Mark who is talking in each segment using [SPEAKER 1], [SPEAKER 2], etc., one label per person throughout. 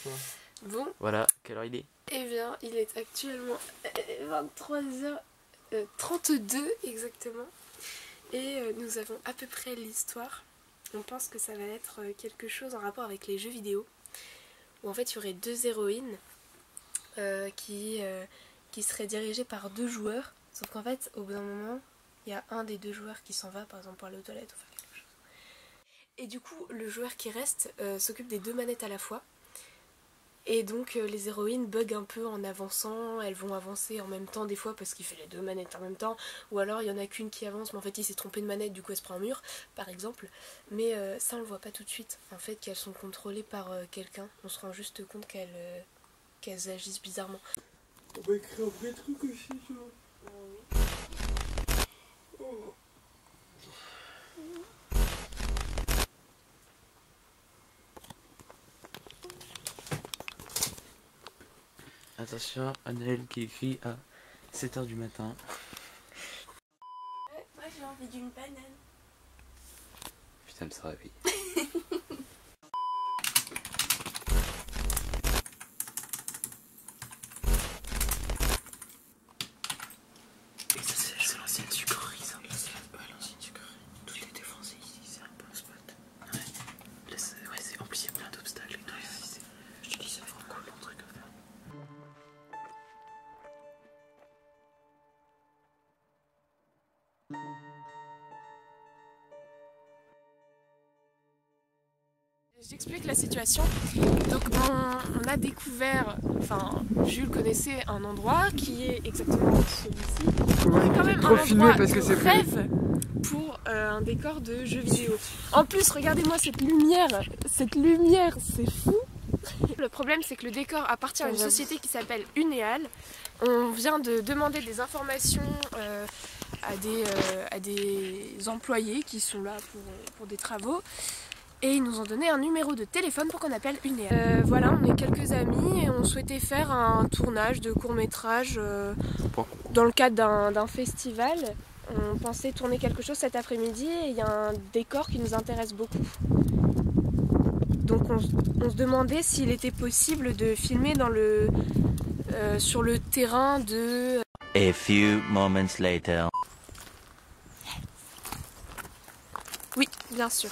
[SPEAKER 1] toi.
[SPEAKER 2] Bon.
[SPEAKER 1] Voilà, quelle heure il est?
[SPEAKER 2] Eh bien, il est actuellement 23h32 exactement. Et nous avons à peu près l'histoire. On pense que ça va être quelque chose en rapport avec les jeux vidéo. Où en fait il y aurait deux héroïnes qui seraient dirigées par deux joueurs. Sauf qu'en fait, au bout d'un moment, il y a un des deux joueurs qui s'en va, par exemple pour aller aux toilettes ou faire quelque chose. Et du coup, le joueur qui reste s'occupe des deux manettes à la fois. Et donc les héroïnes bug un peu en avançant, elles vont avancer en même temps des fois parce qu'il fait les deux manettes en même temps, ou alors il y en a qu'une qui avance mais en fait il s'est trompé de manette, du coup elle se prend un mur par exemple, mais ça on le voit pas tout de suite, en fait qu'elles sont contrôlées par quelqu'un, on se rend juste compte qu'elles agissent bizarrement.
[SPEAKER 3] On va écrire un vrai truc aussi, tu vois. Oh.
[SPEAKER 1] Attention, Anaël qui écrit à 7h du matin.
[SPEAKER 2] Moi j'ai envie d'une banane.
[SPEAKER 1] Putain, elle se réveille. Et ça c'est l'ancienne sucrerie ça. Ouais, l'ancienne sucrerie. Tout est défoncé ici, c'est un bon spot. Ouais, ouais en plus il y a plein d'obstacles et tout ici. Je te dis ça fait cool un truc à faire.
[SPEAKER 2] J'explique la situation. Donc on a découvert, enfin Jules connaissait un endroit qui est exactement celui-ci.
[SPEAKER 3] Ouais,
[SPEAKER 2] quand même
[SPEAKER 3] trop
[SPEAKER 2] un
[SPEAKER 3] filmé
[SPEAKER 2] endroit
[SPEAKER 3] parce que
[SPEAKER 2] de
[SPEAKER 3] c'est
[SPEAKER 2] rêve pour un décor de jeu vidéo. En plus, regardez-moi cette lumière, c'est fou. Le problème c'est que le décor appartient à une société qui s'appelle Uneal. On vient de demander des informations à des employés qui sont là pour des travaux. Et ils nous ont donné un numéro de téléphone pour qu'on appelle Uneal. Voilà, on est quelques amis et on souhaitait faire un tournage de court-métrage dans le cadre d'un festival. On pensait tourner quelque chose cet après-midi et il y a un décor qui nous intéresse beaucoup. Donc on se demandait s'il était possible de filmer sur le terrain de...
[SPEAKER 4] A few moments later.
[SPEAKER 2] Oui, bien sûr.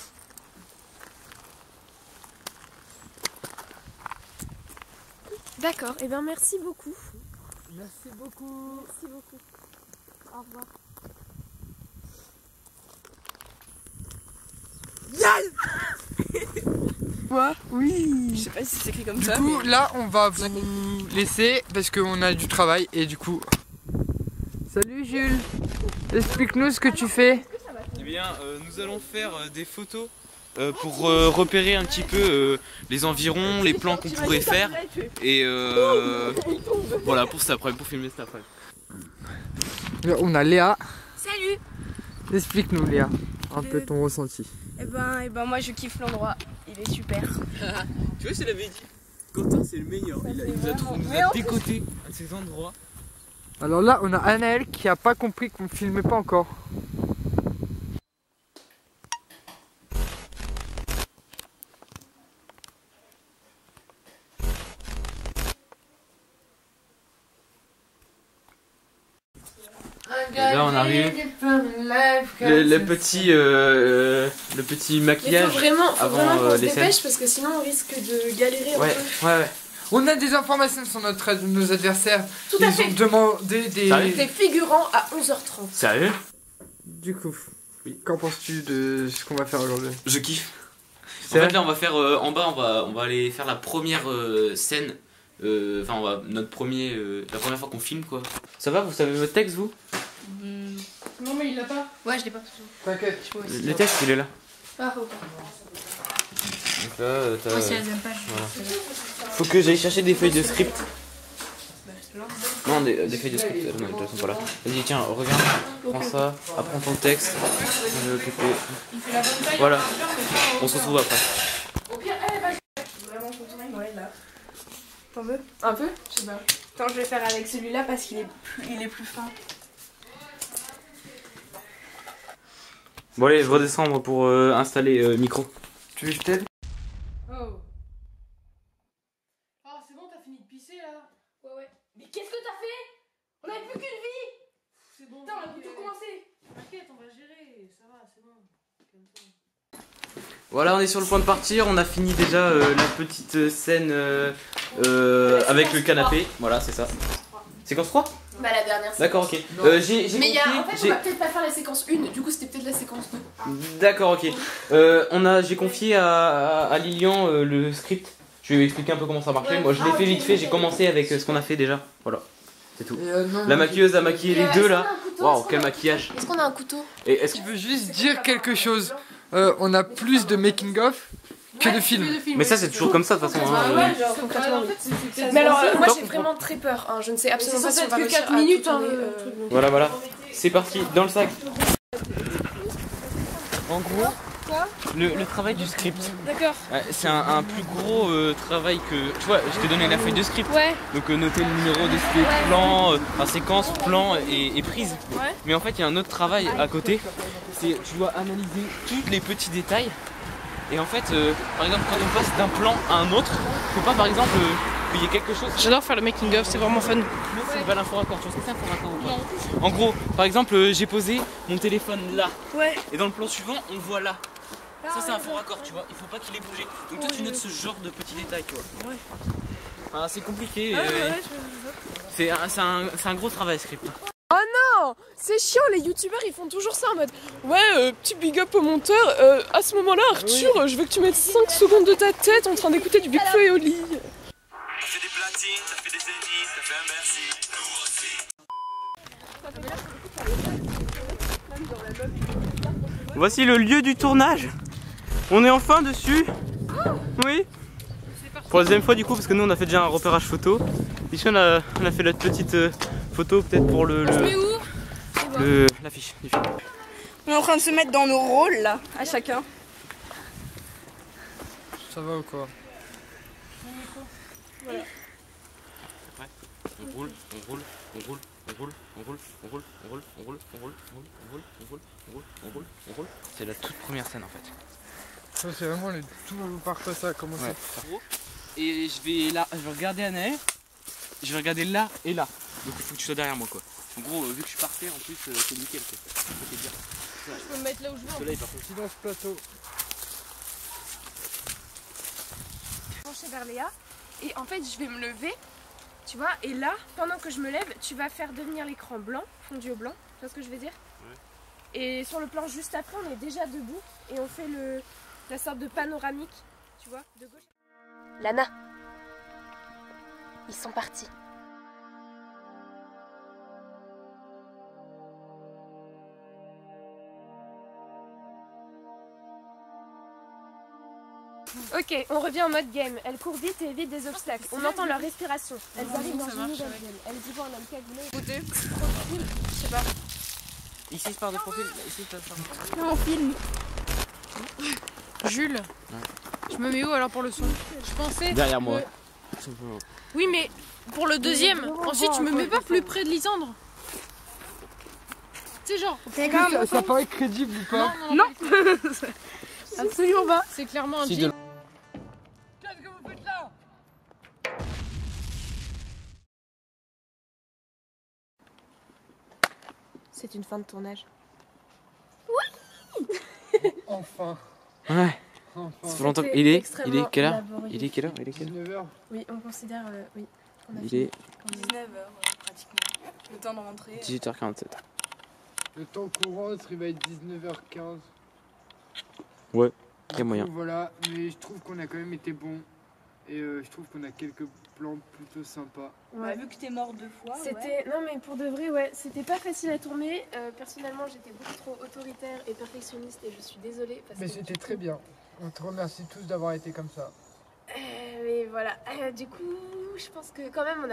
[SPEAKER 2] D'accord, et bien merci beaucoup.
[SPEAKER 3] Merci beaucoup.
[SPEAKER 2] Merci beaucoup. Au revoir.
[SPEAKER 3] Quoi? Oui.
[SPEAKER 2] Je sais pas si c'est écrit comme
[SPEAKER 3] Du
[SPEAKER 2] ça.
[SPEAKER 3] coup, là, on va vous laisser parce qu'on a du travail et du coup. Salut Jules. Explique-nous ce que tu fais.
[SPEAKER 5] Eh bien, nous allons faire des photos pour repérer un petit peu les environs, les plans qu'on pourrait faire. Et voilà, pour cet après-midi, pour filmer cet après-midi.
[SPEAKER 3] On a Léa.
[SPEAKER 2] Salut.
[SPEAKER 3] Explique-nous Léa, un peu ton ressenti.
[SPEAKER 2] Eh ben moi je kiffe l'endroit, il est super.
[SPEAKER 5] Tu vois, je te l'avais dit. Quentin, c'est le meilleur. Il nous a décoté à ces endroits.
[SPEAKER 3] Alors là, on a Anaël qui a pas compris qu'on filmait pas encore.
[SPEAKER 5] Et là, on arrive. Le petit maquillage.
[SPEAKER 2] Faut vraiment qu'on se
[SPEAKER 5] les scènes.
[SPEAKER 2] dépêche parce que sinon on risque de galérer un peu.
[SPEAKER 5] Ouais.
[SPEAKER 3] On a des informations sur nos adversaires.
[SPEAKER 2] Tout à
[SPEAKER 3] Ils
[SPEAKER 2] fait.
[SPEAKER 3] ont demandé des...
[SPEAKER 2] Des figurants à 11h30.
[SPEAKER 5] Sérieux?
[SPEAKER 3] Du coup, qu'en penses-tu de ce qu'on va faire aujourd'hui?
[SPEAKER 5] Je kiffe. En
[SPEAKER 3] C'est
[SPEAKER 5] fait,
[SPEAKER 3] vrai
[SPEAKER 5] là, on va faire en bas, on va aller faire la première scène. Enfin, la première fois qu'on filme, quoi. Ça va, vous savez votre texte, vous?
[SPEAKER 2] Non mais il l'a pas. Ouais, je l'ai pas.
[SPEAKER 3] T'inquiète.
[SPEAKER 5] Le texte, il est là.
[SPEAKER 2] Ah, ok.
[SPEAKER 5] Donc là, t'as...
[SPEAKER 2] C'est la deuxième page.
[SPEAKER 5] Voilà. Faut que j'aille chercher des feuilles de script. Non, des feuilles de script. Non, elles sont pas là. Vas-y, tiens, reviens. Prends ça. Apprends ton texte. Je vais occuper. Voilà. On se retrouve après.
[SPEAKER 2] Au pire, vas-y. Vraiment contourner, ouais, là. T'en veux? Un peu? Je sais pas. Attends, je vais faire avec celui-là parce qu'il est plus fin.
[SPEAKER 5] Bon, allez, je redescends pour installer micro.
[SPEAKER 3] Tu veux que je t'aide?
[SPEAKER 2] Oh. Mais qu'est-ce que t'as fait? On avait plus qu'une vie.
[SPEAKER 6] C'est bon.
[SPEAKER 2] Putain, on a pu tout commencer.
[SPEAKER 6] T'inquiète, on va gérer. Ça va, c'est bon. Calme-toi.
[SPEAKER 5] Voilà, on est sur le point de partir. On a fini déjà la petite scène avec le canapé. Voilà, c'est ça. Séquence 3?
[SPEAKER 2] Bah la dernière séquence.
[SPEAKER 5] D'accord, ok. J'ai
[SPEAKER 2] Mais il y a, en fait,
[SPEAKER 5] confié-
[SPEAKER 2] on va peut-être pas faire la séquence 1, du coup c'était peut-être la séquence 2.
[SPEAKER 5] D'accord, ok. J'ai confié à Lilian le script. Je vais lui expliquer un peu comment ça marchait.
[SPEAKER 2] Ouais.
[SPEAKER 5] Moi, je l'ai
[SPEAKER 2] Ah,
[SPEAKER 5] fait
[SPEAKER 2] ok,
[SPEAKER 5] vite fait. J'ai
[SPEAKER 2] nickel.
[SPEAKER 5] commencé avec ce qu'on a fait déjà. Voilà, c'est tout.
[SPEAKER 3] Non,
[SPEAKER 5] La maquilleuse a maquillé les deux là. Waouh, quel maquillage.
[SPEAKER 2] Est-ce qu'on a un couteau?
[SPEAKER 5] Et est-ce
[SPEAKER 3] Je veux juste dire quelque chose. On a plus de making-of que de films.
[SPEAKER 5] Mais ça, c'est toujours comme ça de toute façon.
[SPEAKER 2] Bah
[SPEAKER 5] hein.
[SPEAKER 2] ouais, genre concrètement.
[SPEAKER 6] En fait, c'est peut-être
[SPEAKER 2] Mais alors, moi
[SPEAKER 5] Non.
[SPEAKER 2] j'ai vraiment très peur, hein. Je ne sais absolument
[SPEAKER 6] c'est
[SPEAKER 2] pas si
[SPEAKER 6] censé
[SPEAKER 2] on va
[SPEAKER 6] être que
[SPEAKER 2] réussir
[SPEAKER 6] 4
[SPEAKER 2] à
[SPEAKER 6] minutes,
[SPEAKER 2] tout tourner,
[SPEAKER 6] hein, le truc, donc.
[SPEAKER 5] Voilà, voilà. C'est parti, dans le sac. En gros, le travail du script,
[SPEAKER 2] D'accord.
[SPEAKER 5] c'est un plus gros travail que. Tu vois, je t'ai donné la feuille de script.
[SPEAKER 2] Ouais.
[SPEAKER 5] Donc noter le numéro de plan, enfin séquence, plan et prise.
[SPEAKER 2] Ouais.
[SPEAKER 5] Mais en fait, il y a un autre travail à côté. C'est tu dois analyser tous les petits détails. Et en fait, par exemple, quand on passe d'un plan à un autre, faut pas par exemple qu'il y ait quelque chose.
[SPEAKER 6] J'adore faire le making of, c'est vraiment fun.
[SPEAKER 5] C'est pas l'info raccord, tu vois ce que c'est un faux raccord ou pas? En gros, par exemple, j'ai posé mon téléphone là.
[SPEAKER 2] Ouais.
[SPEAKER 5] Et dans le plan suivant, on le voit là. Ça c'est un faux raccord, tu vois, il faut pas qu'il ait bougé. Donc toi tu notes ce genre de petits détails, tu vois.
[SPEAKER 6] Ouais.
[SPEAKER 5] Ah, c'est compliqué. C'est un gros travail script.
[SPEAKER 2] C'est chiant, les youtubeurs ils font toujours ça en mode ouais, petit big up au monteur, à ce moment-là Arthur, je veux que tu mettes 5 secondes de ta tête en train d'écouter du Big Flo et Oli.
[SPEAKER 7] T'as fait des platines, t'as fait des zéniths, t'as fait un merci.
[SPEAKER 5] Voici le lieu du tournage. On est enfin dessus. Oui. Pour la deuxième fois du coup parce que nous on a fait déjà un repérage photo. Ici on a fait notre petite photo peut-être pour l'affiche du film.
[SPEAKER 8] On est en train de se mettre dans nos rôles là, à chacun.
[SPEAKER 3] Ça va ou quoi?
[SPEAKER 5] On roule, on roule, on roule, on roule, on roule, on roule, on roule, on roule, on roule, on roule, on roule, on roule, on roule, on roule, on roule. C'est la toute première scène en fait.
[SPEAKER 3] Ça c'est vraiment le tout par quoi ça a commencé.
[SPEAKER 5] Ouais. Et je vais regarder Anaël, je vais regarder là et là. Donc il faut que tu sois derrière moi quoi. En gros, vu que je suis par terre en plus, c'est nickel quoi. C'est bien.
[SPEAKER 6] Je peux me mettre là où je veux.
[SPEAKER 5] Là, il part aussi.
[SPEAKER 3] Silence plateau.
[SPEAKER 2] Pencher vers Léa et en fait je vais me lever, tu vois, et là pendant que je me lève tu vas faire devenir l'écran blanc, fondu au blanc, tu vois ce que je veux dire? Ouais. Et sur le plan juste après on est déjà debout et on fait la sorte de panoramique, tu vois, de gauche. Lana, ils sont partis. Ok, on revient en mode game. Elles courent vite et évitent des obstacles. On entend leur respiration. Elles arrivent dans une nouvelle zone. Elles y voient un homme cagoulé. Je sais pas.
[SPEAKER 5] Ici c'est par de profil, ici c'est par.
[SPEAKER 8] Non, on filme.
[SPEAKER 6] Jules, je me mets où alors pour le son? Je pensais.
[SPEAKER 5] Derrière moi.
[SPEAKER 6] Oui, mais pour le deuxième, ensuite je me mets pas plus près de Lisandre. C'est genre.
[SPEAKER 3] Ça paraît crédible ou pas?
[SPEAKER 6] Non.
[SPEAKER 8] Absolument pas.
[SPEAKER 6] C'est clairement un
[SPEAKER 5] Si,
[SPEAKER 6] jean.
[SPEAKER 3] Qu'est-ce que vous faites là?
[SPEAKER 2] C'est une fin de tournage.
[SPEAKER 3] Enfin.
[SPEAKER 5] Ouais.
[SPEAKER 3] Enfin.
[SPEAKER 5] Ça fait longtemps que-
[SPEAKER 2] C'était
[SPEAKER 5] Il est
[SPEAKER 2] extrêmement
[SPEAKER 5] quelle heure?
[SPEAKER 2] laborieux.
[SPEAKER 5] Il est quelle heure? Il est quelle heure?
[SPEAKER 3] 19h.
[SPEAKER 2] Oui, on considère. Oui. On a
[SPEAKER 5] Il
[SPEAKER 2] fini.
[SPEAKER 5] est
[SPEAKER 8] 19h pratiquement. Le temps de rentrer.
[SPEAKER 5] 18h47.
[SPEAKER 3] Le temps courant serait va être 19h15.
[SPEAKER 5] Ouais, y a
[SPEAKER 3] Du
[SPEAKER 5] moyen.
[SPEAKER 3] coup, voilà, mais je trouve qu'on a quand même été bon. Et je trouve qu'on a quelques plans plutôt sympas.
[SPEAKER 8] Bah, vu que t'es mort 2 fois.
[SPEAKER 2] C'était
[SPEAKER 8] Ouais.
[SPEAKER 2] non mais pour de vrai ouais, c'était pas facile à tourner. Personnellement, j'étais beaucoup trop autoritaire et perfectionniste et je suis désolée parce
[SPEAKER 3] Mais
[SPEAKER 2] que
[SPEAKER 3] c'était très bien. On te remercie tous d'avoir été comme ça.
[SPEAKER 2] mais voilà, du coup, je pense que quand même on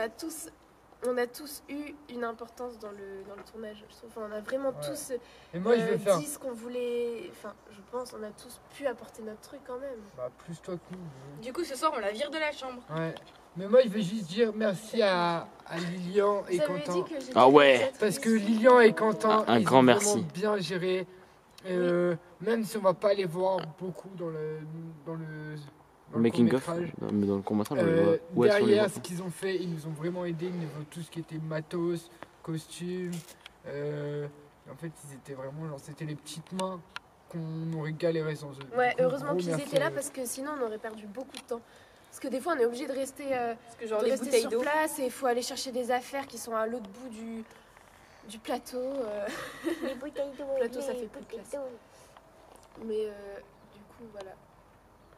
[SPEAKER 2] a tous eu une importance dans le tournage. Je trouve on a vraiment
[SPEAKER 3] Ouais.
[SPEAKER 2] tous
[SPEAKER 3] Et moi, je vais faire.
[SPEAKER 2] dit ce qu'on voulait. Enfin, je pense on a tous pu apporter notre truc quand même.
[SPEAKER 3] Bah, plus toi que nous.
[SPEAKER 8] Du coup, ce soir, on la vire de la chambre.
[SPEAKER 3] Ouais. Mais moi, je vais juste dire merci à Lilian et
[SPEAKER 2] Vous avez
[SPEAKER 3] Quentin.
[SPEAKER 2] dit que j'étais
[SPEAKER 5] Ah ouais.
[SPEAKER 2] réalisatrice.
[SPEAKER 3] Parce que Lilian et Quentin,
[SPEAKER 5] Un
[SPEAKER 3] ils
[SPEAKER 5] grand
[SPEAKER 3] ont
[SPEAKER 5] merci.
[SPEAKER 3] vraiment bien géré. Même si on va pas les voir beaucoup dans dans le
[SPEAKER 5] Making of,
[SPEAKER 3] court-métrage.
[SPEAKER 5] mais dans le court-métrage, on les voit. Où elles sont les
[SPEAKER 3] Derrière,
[SPEAKER 5] voix.
[SPEAKER 3] ce qu'ils ont fait, ils nous ont vraiment aidé au niveau de tout ce qui était matos, costumes. En fait, ils étaient vraiment, genre, c'était les petites mains qu'on aurait galéré sans eux.
[SPEAKER 2] Ouais,
[SPEAKER 3] Du coup,
[SPEAKER 2] heureusement
[SPEAKER 3] gros
[SPEAKER 2] qu'ils
[SPEAKER 3] merci
[SPEAKER 2] étaient là
[SPEAKER 3] à eux.
[SPEAKER 2] parce que sinon on aurait perdu beaucoup de temps. Parce que des fois on est obligé de rester,
[SPEAKER 8] Parce que genre
[SPEAKER 2] de
[SPEAKER 8] les
[SPEAKER 2] rester
[SPEAKER 8] bouteilles
[SPEAKER 2] sur
[SPEAKER 8] d'eau.
[SPEAKER 2] place et il faut aller chercher des affaires qui sont à l'autre bout du plateau.
[SPEAKER 9] Les bouteilles d'eau.
[SPEAKER 2] Plateau, ça
[SPEAKER 9] les
[SPEAKER 2] fait plus de
[SPEAKER 9] bouteilles
[SPEAKER 2] place.
[SPEAKER 9] d'eau.
[SPEAKER 2] Mais du coup, voilà.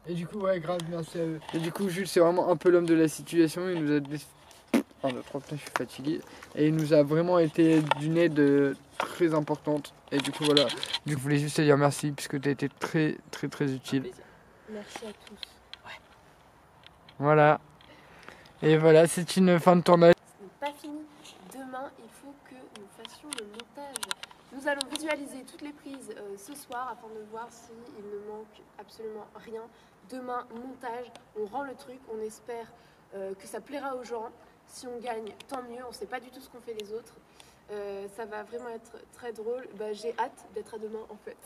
[SPEAKER 3] Et du coup, ouais, grave, merci à eux. Et du coup, Jules, c'est vraiment un peu l'homme de la situation. Il nous a. Pardon, je suis fatigué. Et il nous a vraiment été d'une aide très importante. Et du coup, voilà. Du coup, je voulais juste te dire merci, puisque tu as été très, très, très utile.
[SPEAKER 2] Merci à tous.
[SPEAKER 3] Voilà. Et voilà, c'est une fin de tournage.
[SPEAKER 2] Ce n'est pas fini. Demain, il faut que nous fassions le montage. Nous allons visualiser toutes les prises ce soir afin de voir s'il ne manque absolument rien. Demain, montage, on rend le truc, on espère que ça plaira aux gens. Si on gagne, tant mieux, on ne sait pas du tout ce qu'ont fait les autres. Ça va vraiment être très drôle. Bah, j'ai hâte d'être à demain en fait,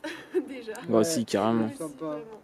[SPEAKER 2] déjà.
[SPEAKER 5] Moi aussi, carrément.
[SPEAKER 2] Moi aussi, vraiment.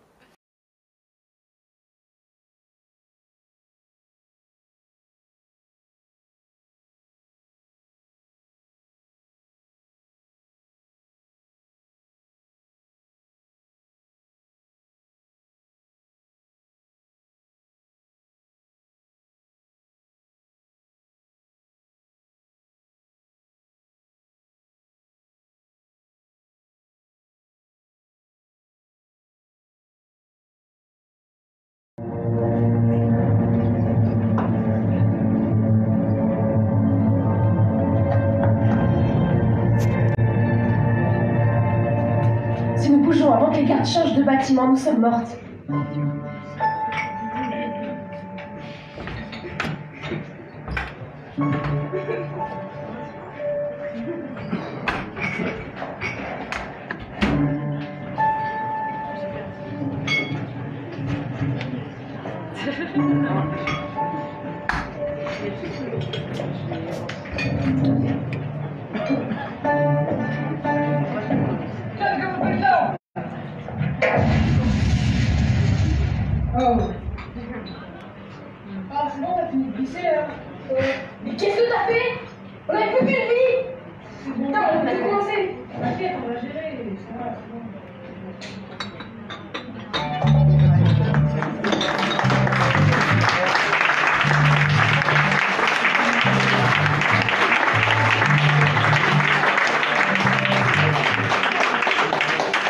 [SPEAKER 10] Si nous bougeons avant que les gardes changent de bâtiment, nous sommes mortes. Ah, c'est bon, t'as fini de glisser là. Mais qu'est-ce que t'as fait? On avait plus qu'une vie. Putain, on a tout commencé. T'inquiète, on va gérer. Ça va, c'est bon.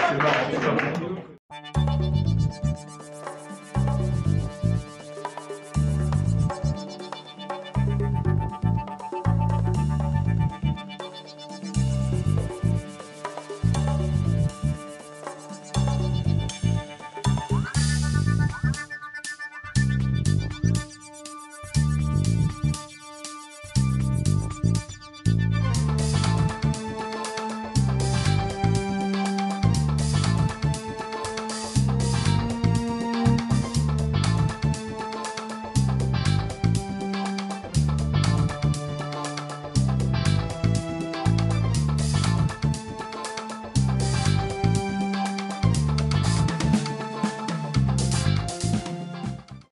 [SPEAKER 3] C'est marrant.